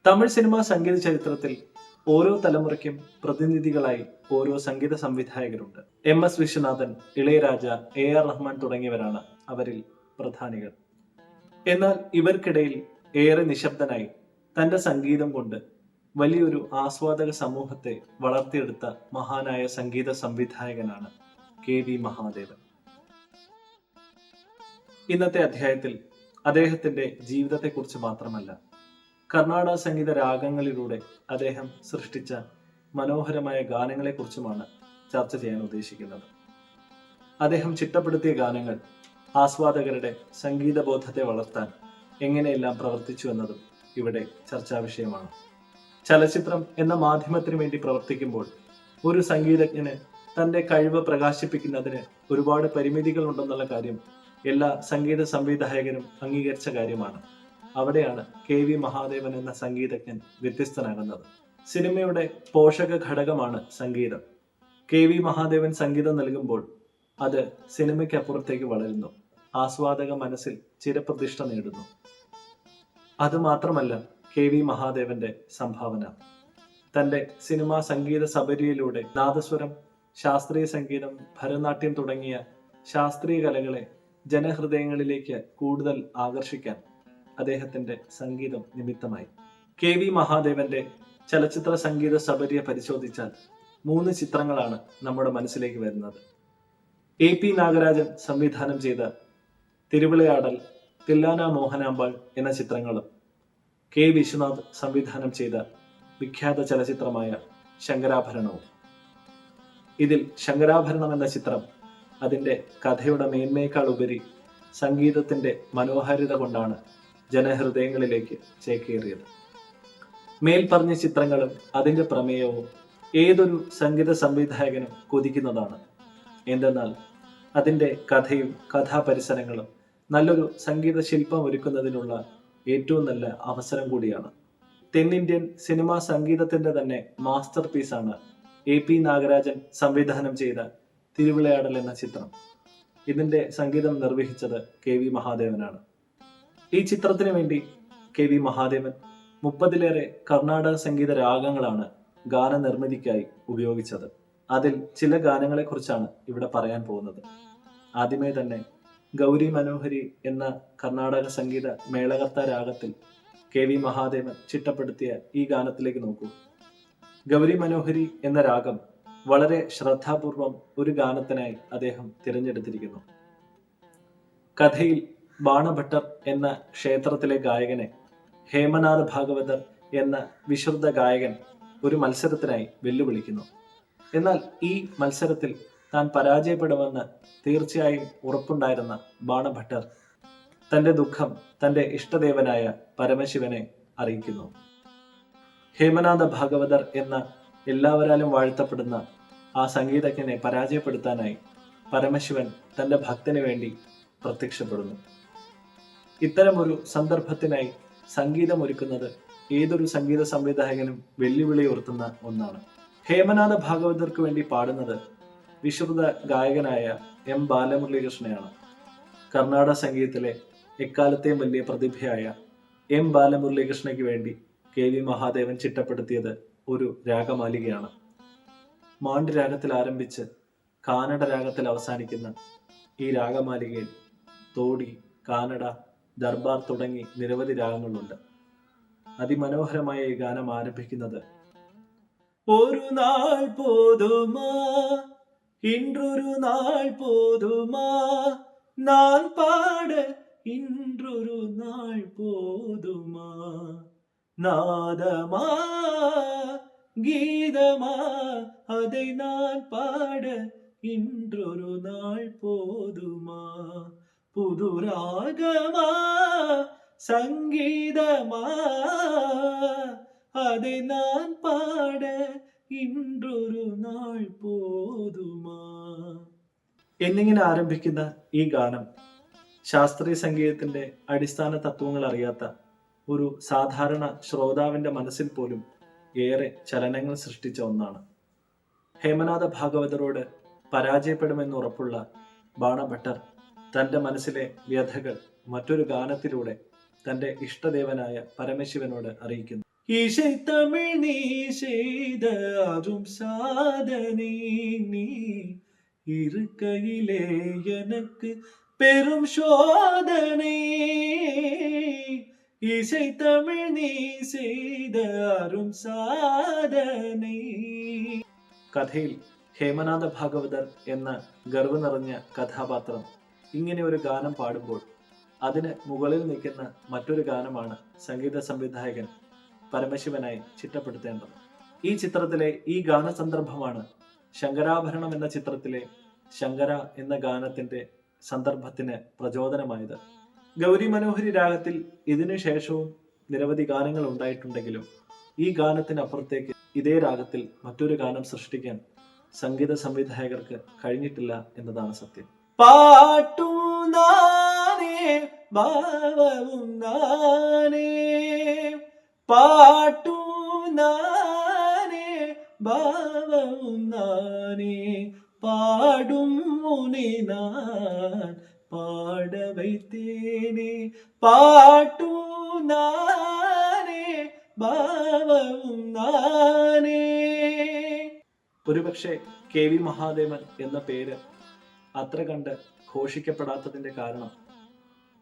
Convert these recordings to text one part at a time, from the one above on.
Tamil cinema സംഗീത ചരിത്രത്തിൽ ഓരോ തലമുറയ്ക്കും പ്രതിനിധികളായി ഓരോ സംഗീത സംവിധായകരുണ്ട്. MS വിശ്വനാഥൻ, ഇളയരാജ, AR റഹ്മാൻ തുടങ്ങിയവരാണ് അവരിൽ പ്രധാനികൾ. എന്നാൽ ഇവർക്കിടയിൽ ഏറെ നിശബ്ദനായി തന്റെ സംഗീതം കൊണ്ട് വലിയൊരു ആസ്വാദക സമൂഹത്തെ വളർത്തിയെടുത്ത മഹാനായ സംഗീത സംവിധായകനാണ് KV മഹാദേവൻ. ഇന്നത്തെ അധ്യായത്തിൽ അദ്ദേഹത്തിന്റെ ജീവിതത്തെക്കുറിച്ച് മാത്രമല്ല, കർണാടക സംഗീത രാഗങ്ങളിലൂടെ അദ്ദേഹം സൃഷ്ടിച്ച മനോഹരമായ ഗാനങ്ങളെക്കുറിച്ചുമാണ് ചർച്ച ചെയ്യാൻ ഉദ്ദേശിക്കുന്നത്. അദ്ദേഹം ചിട്ടപ്പെടുത്തിയ ഗാനങ്ങൾ ആസ്വാദകരുടെ സംഗീതബോധത്തെ വളർത്താൻ എങ്ങനെയെല്ലാം പ്രവർത്തിച്ചു എന്നതും ഇവിടെ ചർച്ചാ വിഷയമാണ്. ചലച്ചിത്രം എന്ന മാധ്യമത്തിന് വേണ്ടി പ്രവർത്തിക്കുമ്പോൾ ഒരു സംഗീതജ്ഞന് തന്റെ കഴിവ് പ്രകാശിപ്പിക്കുന്നതിന് ഒരുപാട് പരിമിതികൾ ഉണ്ടെന്നുള്ള കാര്യം എല്ലാ സംഗീത സംവിധായകരും അംഗീകരിച്ച കാര്യമാണ്. അവിടെയാണ് KV മഹാദേവൻ എന്ന സംഗീതജ്ഞൻ വ്യത്യസ്തനാകുന്നത്. സിനിമയുടെ പോഷക ഘടകമാണ് സംഗീതം. KV മഹാദേവൻ സംഗീതം നൽകുമ്പോൾ അത് സിനിമയ്ക്കപ്പുറത്തേക്ക് വളരുന്നു, ആസ്വാദക മനസ്സിൽ ചിരപ്രതിഷ്ഠ നേടുന്നു. അതുമാത്രമല്ല KV മഹാദേവന്റെ സംഭാവന. തന്റെ സിനിമാ സംഗീത സബരിയിലൂടെ നാദസ്വരം, ശാസ്ത്രീയ സംഗീതം, ഭരതനാട്യം തുടങ്ങിയ ശാസ്ത്രീയ കലകളെ ജനഹൃദയങ്ങളിലേക്ക് കൂടുതൽ ആകർഷിക്കാൻ അദ്ദേഹത്തിന്റെ സംഗീതം നിമിത്തമായി. KV മഹാദേവന്റെ ചലച്ചിത്ര സംഗീത സബരിയെ പരിശോധിച്ചാൽ 3 ചിത്രങ്ങളാണ് നമ്മുടെ മനസ്സിലേക്ക് വരുന്നത്. AP നാഗരാജൻ സംവിധാനം ചെയ്ത തിരുവിളയാടൽ, തില്ലാന മോഹനാമ്പാൾ എന്ന ചിത്രങ്ങളും K വിശ്വനാഥ് സംവിധാനം ചെയ്ത വിഖ്യാത ചലച്ചിത്രമായ ശങ്കരാഭരണവും. ഇതിൽ ശങ്കരാഭരണം എന്ന ചിത്രം അതിൻ്റെ കഥയുടെ മേന്മയേക്കാൾ ഉപരി സംഗീതത്തിന്റെ മനോഹാരിത കൊണ്ടാണ് ജനഹൃദയങ്ങളിലേക്ക് ചേക്കേറിയത്. മേൽപ്പറഞ്ഞ ചിത്രങ്ങളും അതിൻ്റെ പ്രമേയവും ഏതൊരു സംഗീത സംവിധായകനും കൊതിക്കുന്നതാണ്. എന്തെന്നാൽ അതിൻ്റെ കഥയും കഥാപരിസരങ്ങളും നല്ലൊരു സംഗീത ശില്പം ഒരുക്കുന്നതിനുള്ള ഏറ്റവും നല്ല അവസരം കൂടിയാണ്. തെന്നിന്ത്യൻ സിനിമാ സംഗീതത്തിന്റെ തന്നെ മാസ്റ്റർ പീസാണ് AP നാഗരാജൻ സംവിധാനം ചെയ്ത തിരുവിളയാടൽ എന്ന ചിത്രം. ഇതിന്റെ സംഗീതം നിർവഹിച്ചത് KV മഹാദേവനാണ്. ഈ ചിത്രത്തിന് വേണ്ടി KV മഹാദേവൻ 30-ലേറെ കർണാടക സംഗീത രാഗങ്ങളാണ് ഗാനനിർമ്മിതിക്കായി ഉപയോഗിച്ചത്. അതിൽ ചില ഗാനങ്ങളെ കുറിച്ചാണ് ഇവിടെ പറയാൻ പോകുന്നത്. ആദ്യമേ തന്നെ ഗൗരി മനോഹരി എന്ന കർണാടക സംഗീത മേളകർത്ത രാഗത്തിൽ KV മഹാദേവൻ ചിട്ടപ്പെടുത്തിയ ഈ ഗാനത്തിലേക്ക് നോക്കൂ. ഗൗരി മനോഹരി എന്ന രാഗം വളരെ ശ്രദ്ധാപൂർവം ഒരു ഗാനത്തിനായി അദ്ദേഹം തിരഞ്ഞെടുത്തിരിക്കുന്നു. കഥയിൽ ബാണഭട്ടർ എന്ന ക്ഷേത്രത്തിലെ ഗായകനെ ഹേമനാഥ് ഭാഗവതർ എന്ന വിശുദ്ധ ഗായകൻ ഒരു മത്സരത്തിനായി വെല്ലുവിളിക്കുന്നു. എന്നാൽ ഈ മത്സരത്തിൽ താൻ പരാജയപ്പെടുമെന്ന് തീർച്ചയായും ഉറപ്പുണ്ടായിരുന്ന ബാണഭട്ടർ തന്റെ ദുഃഖം തന്റെ ഇഷ്ടദേവനായ പരമശിവനെ അറിയിക്കുന്നു. ഹേമനാഥ ഭാഗവതർ എന്ന എല്ലാവരാലും വാഴ്ത്തപ്പെടുന്ന ആ സംഗീതജ്ഞനെ പരാജയപ്പെടുത്താനായി പരമശിവൻ തന്റെ ഭക്തന് വേണ്ടി പ്രത്യക്ഷപ്പെടുന്നു. ഇത്തരമൊരു സന്ദർഭത്തിനായി സംഗീതമൊരുക്കുന്നത് ഏതൊരു സംഗീത സംവിധായകനും വെല്ലുവിളി ഉയർത്തുന്ന ഒന്നാണ്. ഹേമനാഥ ഭാഗവതർക്ക് വേണ്ടി പാടുന്നത് വിശ്രുത ഗായകനായ M ബാലമുരളീകൃഷ്ണനാണ്. കർണാടക സംഗീതത്തിലെ എക്കാലത്തെയും വലിയ പ്രതിഭയായ M ബാലമുരളീകൃഷ്ണയ്ക്ക് വേണ്ടി KV മഹാദേവൻ ചിട്ടപ്പെടുത്തിയത് ഒരു രാഗമാലികയാണ്. മാണ്ഡ്യ രാഗത്തിൽ ആരംഭിച്ച് കാനഡ രാഗത്തിൽ അവസാനിക്കുന്ന ഈ രാഗമാലികയിൽ തോടി, കാനഡ, ദർബാർ തുടങ്ങി നിരവധി രാഗങ്ങളുണ്ട്. അതിമനോഹരമായ ഈ ഗാനം ആരംഭിക്കുന്നത് ഒരു നാൾ പോതുമാ, ഇன்றൊരു നാൾ പോതുമാ, നാൻ പാട ഇன்றൊരു നാൾ പോതുമാ, നാദമാ ഗീതമാ அதை நான் பாட இன்றொரு நாள் போதுமா, புதுராகமா സംഗീതമാ அதை நான் പാട ഇன்றൊരു നാൾ പോതുമാ എന്നിങ്ങനെ ആരംഭിക്കുന്ന ഈ ഗാനം ശാസ്ത്രീയ സംഗീതത്തിന്റെ അടിസ്ഥാന തത്വങ്ങൾ അറിയാത്ത ഒരു സാധാരണ ശ്രോതാവിന്റെ മനസ്സിൽ പോലും ഏറെ ചലനങ്ങൾ സൃഷ്ടിച്ച ഒന്നാണ്. ഹേമനാഥ ഭാഗവതരോട് പരാജയപ്പെടുമെന്ന് ഉറപ്പുള്ള ബാണഭട്ടർ തന്റെ മനസ്സിലെ വ്യഥകൾ മറ്റൊരു ഗാനത്തിലൂടെ തന്റെ ഇഷ്ടദേവനായ പരമശിവനോട് അറിയിക്കുന്നു. இசைத்தமிழ் நீ செய்த அரும் சாதனை, நீ இருக்கையிலே எனக்கு பெரும் சோதனை. இசைத்தமிழ் நீ ചെയ്ത അരും സാധനൈ. കഥയിൽ ഹേമനാഥ ഭാഗവതർ എന്ന ഗർവ് നിറഞ്ഞ കഥാപാത്രം ഇങ്ങനെ ഒരു ഗാനം പാടുമ്പോൾ അതിന് മുകളിൽ നിൽക്കുന്ന മറ്റൊരു ഗാനമാണ് സംഗീത സംവിധായകൻ പരമശിവനായി ചിട്ടപ്പെടുത്തേണ്ടത്. ഈ ചിത്രത്തിലെ ഈ ഗാനസന്ദർഭമാണ് ശങ്കരാഭരണം എന്ന ചിത്രത്തിലെ ശങ്കര എന്ന ഗാനത്തിന്റെ സന്ദർഭത്തിന് പ്രചോദനമായത്. ഗൗരി മനോഹരി രാഗത്തിൽ ഇതിനു ശേഷവും നിരവധി ഗാനങ്ങൾ ഉണ്ടായിട്ടുണ്ടെങ്കിലും ഈ ഗാനത്തിനപ്പുറത്തേക്ക് ഇതേ രാഗത്തിൽ മറ്റൊരു ഗാനം സൃഷ്ടിക്കാൻ സംഗീത സംവിധായകർക്ക് കഴിഞ്ഞിട്ടില്ല എന്നതാണ് സത്യം. പാട്ടും നാനേ ഭാവവും നാനേ, പാട്ടും നാനേ ഭാവവും നാനേ, പാടും മുനെ നാൻ പാട வைத்தேனே, പാട്ടും നാനേ ഭാവവും നാനേ. ഒരുപക്ഷെ കെ വി മഹാദേവൻ എന്ന പേര് അത്ര കണ്ട് ഘോഷിക്കപ്പെടാത്തതിന്റെ കാരണം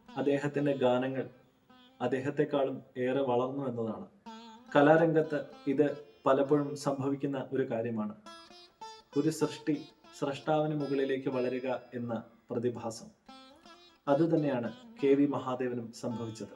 അദ്ദേഹത്തിന്റെ ഗാനങ്ങൾ അദ്ദേഹത്തെക്കാളും ഏറെ വളർന്നു എന്നതാണ്. കലാരംഗത്ത് ഇത് പലപ്പോഴും സംഭവിക്കുന്ന ഒരു കാര്യമാണ്. ഒരു സൃഷ്ടി സ്രഷ്ടാവിന് മുകളിലേക്ക് വളരുക എന്ന പ്രതിഭാസം. അതുതന്നെയാണ് കെ വി മഹാദേവനും സംഭവിച്ചത്.